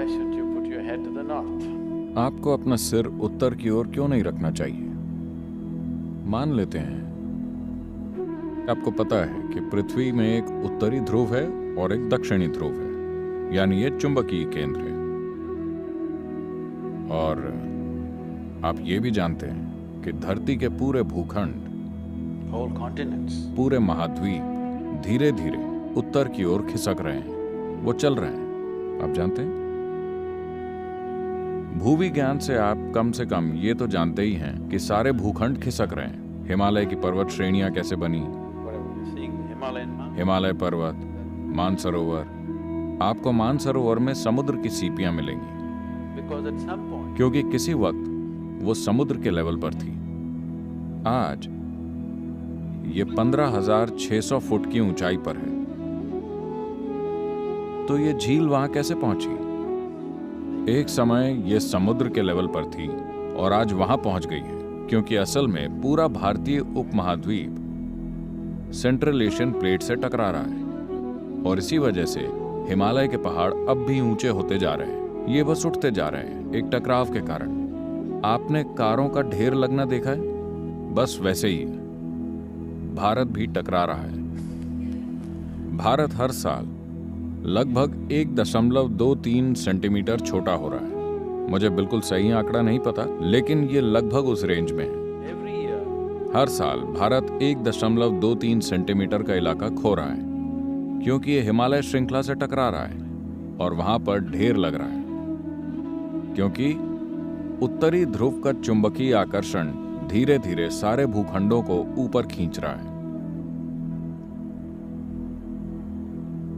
shouldn't you put your head to the north? आपको अपना सिर उत्तर की ओर क्यों नहीं रखना चाहिए? मान लेते हैं आपको पता है कि पृथ्वी में एक उत्तरी ध्रुव है और एक दक्षिणी ध्रुव है, यानी ये चुंबकीय केंद्र है। और आप ये भी जानते हैं कि धरती के पूरे भूखंड, Whole continents. पूरे महाद्वीप धीरे धीरे उत्तर की ओर खिसक रहे हैं, वो चल रहे हैं। आप जानते हैं, भूविज्ञान से आप कम से कम ये तो जानते ही हैं कि सारे भूखंड खिसक रहे हैं। हिमालय की पर्वत श्रेणियां कैसे बनी, Whatever you're seeing, Himalayan mountains. Himalaya पर्वत, मानसरोवर। आपको मानसरोवर में समुद्र की सीपियां मिलेंगी, Because at some point, क्योंकि किसी वक्त वो समुद्र के लेवल पर थी। आज ये 15,600 फुट की ऊंचाई पर है। तो ये झील वहां कैसे पहुंची? एक समय ये समुद्र के लेवल पर थी और आज वहां पहुंच गई है, क्योंकि असल में पूरा भारतीय उपमहाद्वीप सेंट्रल एशियन प्लेट से टकरा रहा है और इसी वजह से हिमालय के पहाड़ अब भी ऊंचे होते जा रहे हैं। ये बस उठते जा रहे हैं एक टकराव के कारण। आपने कारों का ढेर लगना देखा है? बस वैसे ही भारत भी टकरा रहा है। भारत हर साल लगभग 1.23 सेंटीमीटर छोटा हो रहा है। मुझे बिल्कुल सही आंकड़ा नहीं पता, लेकिन ये लगभग उस रेंज में है। every year, हर साल भारत 1.23 सेंटीमीटर का इलाका खो रहा है, क्योंकि ये हिमालय श्रृंखला से टकरा रहा है और वहां पर ढेर लग रहा है, क्योंकि उत्तरी ध्रुव का चुंबकीय आकर्षण धीरे धीरे सारे भूखंडों को ऊपर खींच रहा है।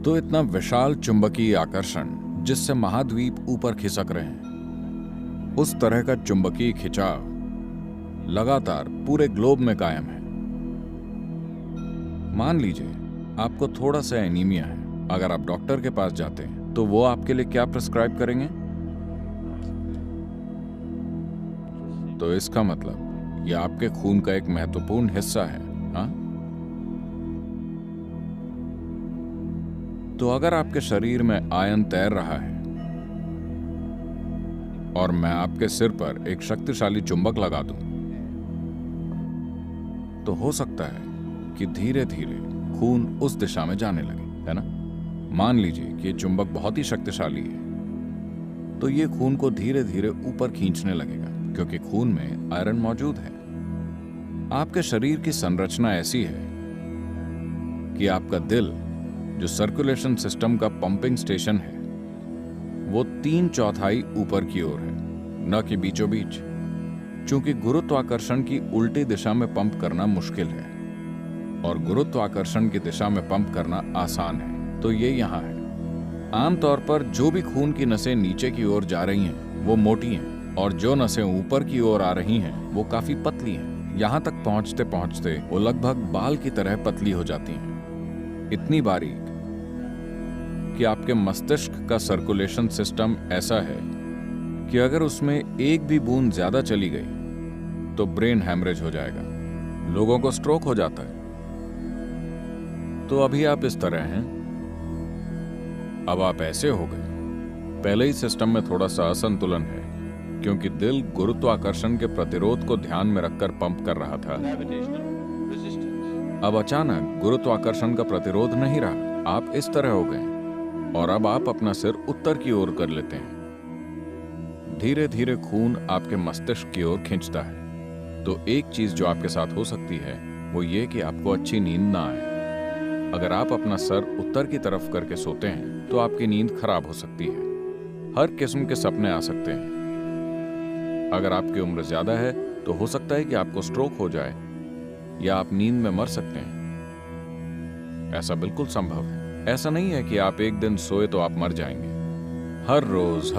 तो इतना विशाल चुंबकीय आकर्षण जिससे महाद्वीप ऊपर खिसक रहे हैं, उस तरह का चुंबकीय खिंचाव लगातार पूरे ग्लोब में कायम है। मान लीजिए आपको थोड़ा सा एनीमिया है। अगर आप डॉक्टर के पास जाते हैं तो वो आपके लिए क्या प्रिस्क्राइब करेंगे? तो इसका मतलब ये आपके खून का एक महत्वपूर्ण हिस्सा है। हाँ, तो अगर आपके शरीर में आयन तैर रहा है और मैं आपके सिर पर एक शक्तिशाली चुंबक लगा दूं, तो हो सकता है कि धीरे धीरे खून उस दिशा में जाने लगे, है ना? मान लीजिए कि ये चुंबक बहुत ही शक्तिशाली है, तो ये खून को धीरे धीरे ऊपर खींचने लगेगा, क्योंकि खून में आयरन मौजूद है। आपके शरीर की संरचना ऐसी है कि आपका दिल, जो सर्कुलेशन सिस्टम का पंपिंग स्टेशन है, वो 3/4 ऊपर की ओर है, न कि बीचों बीच। चूंकि गुरुत्वाकर्षण की उल्टी दिशा में पंप करना मुश्किल है और गुरुत्वाकर्षण की दिशा में पंप करना आसान है, तो ये यहां है। आमतौर पर जो भी खून की नसें नीचे की ओर जा रही हैं वो मोटी हैं, और जो नसें ऊपर की ओर आ रही हैं वो काफी पतली हैं। यहां तक पहुंचते पहुंचते वो लगभग बाल की तरह पतली हो जाती हैं, इतनी बारीक कि आपके मस्तिष्क का सर्कुलेशन सिस्टम ऐसा है कि अगर उसमें एक भी बूंद ज्यादा चली गई तो ब्रेन हैमरेज हो जाएगा, लोगों को स्ट्रोक हो जाता है। तो अभी आप इस तरह हैं, अब आप ऐसे हो गए। पहले ही सिस्टम में थोड़ा सा असंतुलन है, क्योंकि दिल गुरुत्वाकर्षण के प्रतिरोध को ध्यान में रखकर पंप कर रहा था। gravitational resistance. अब अचानक गुरुत्वाकर्षण का प्रतिरोध नहीं रहा, आप इस तरह हो गए और अब आप अपना सिर उत्तर की ओर कर लेते हैं। धीरे धीरे खून आपके मस्तिष्क की ओर खींचता है। तो एक चीज जो आपके साथ हो सकती है वो ये कि आपको अच्छी नींद ना आए। अगर आप अपना सर उत्तर की तरफ करके सोते हैं तो आपकी नींद खराब हो सकती है। हर किस्म के सपने आ सकते हैं। अगर आपकी उम्र ज्यादा है तो हो सकता है कि आपको स्ट्रोक हो जाए या आप नींद में मर सकते हैं। ऐसा बिल्कुल संभव है। ऐसा नहीं है कि आप एक दिन सोए तो आप मर जाएंगे। हर रोज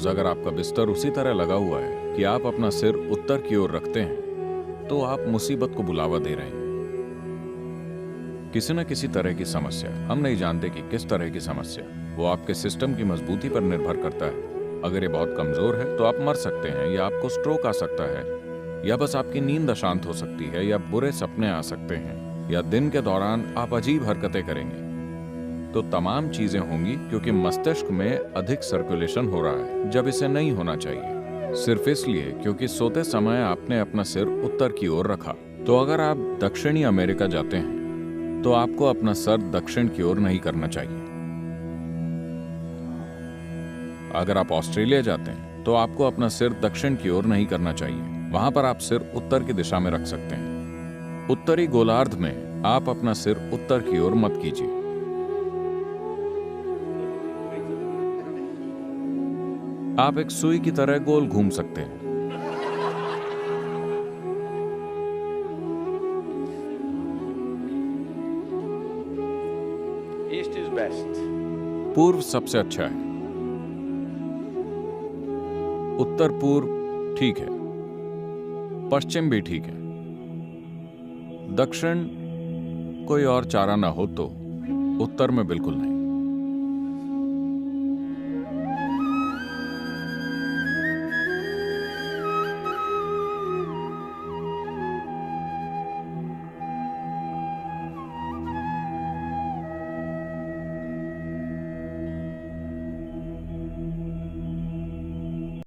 अगर आपका बिस्तर उसी तरह लगा हुआ है कि आप अपना सिर उत्तर की ओर रखते हैं तो आप मुसीबत को बुलावा दे रहे हैं। किसी न किसी तरह की समस्या, हम नहीं जानते कि किस तरह की समस्या, वो आपके सिस्टम की मजबूती पर निर्भर करता है। अगर ये बहुत कमजोर है तो आप मर सकते हैं, या आपको स्ट्रोक आ सकता है, या बस आपकी नींद अशांत हो सकती है, या बुरे सपने आ सकते हैं, या दिन के दौरान आप अजीब हरकतें करेंगे। तो तमाम चीजें होंगी क्योंकि मस्तिष्क में अधिक सर्कुलेशन हो रहा है जब इसे नहीं होना चाहिए, सिर्फ इसलिए क्योंकि सोते समय आपने अपना सिर उत्तर की ओर रखा। तो अगर आप दक्षिणी अमेरिका जाते हैं तो आपको अपना सर दक्षिण की ओर नहीं करना चाहिए। अगर आप ऑस्ट्रेलिया जाते हैं तो आपको अपना सिर दक्षिण की ओर नहीं करना चाहिए, वहां पर आप सिर उत्तर की दिशा में रख सकते हैं। उत्तरी गोलार्ध में आप अपना सिर उत्तर की ओर मत कीजिए। आप एक सुई की तरह गोल घूम सकते हैं। East is best. पूर्व सबसे अच्छा है, उत्तर पूर्व ठीक है, पश्चिम भी ठीक है, दक्षिण कोई और चारा ना हो तो उत्तर में बिल्कुल नहीं।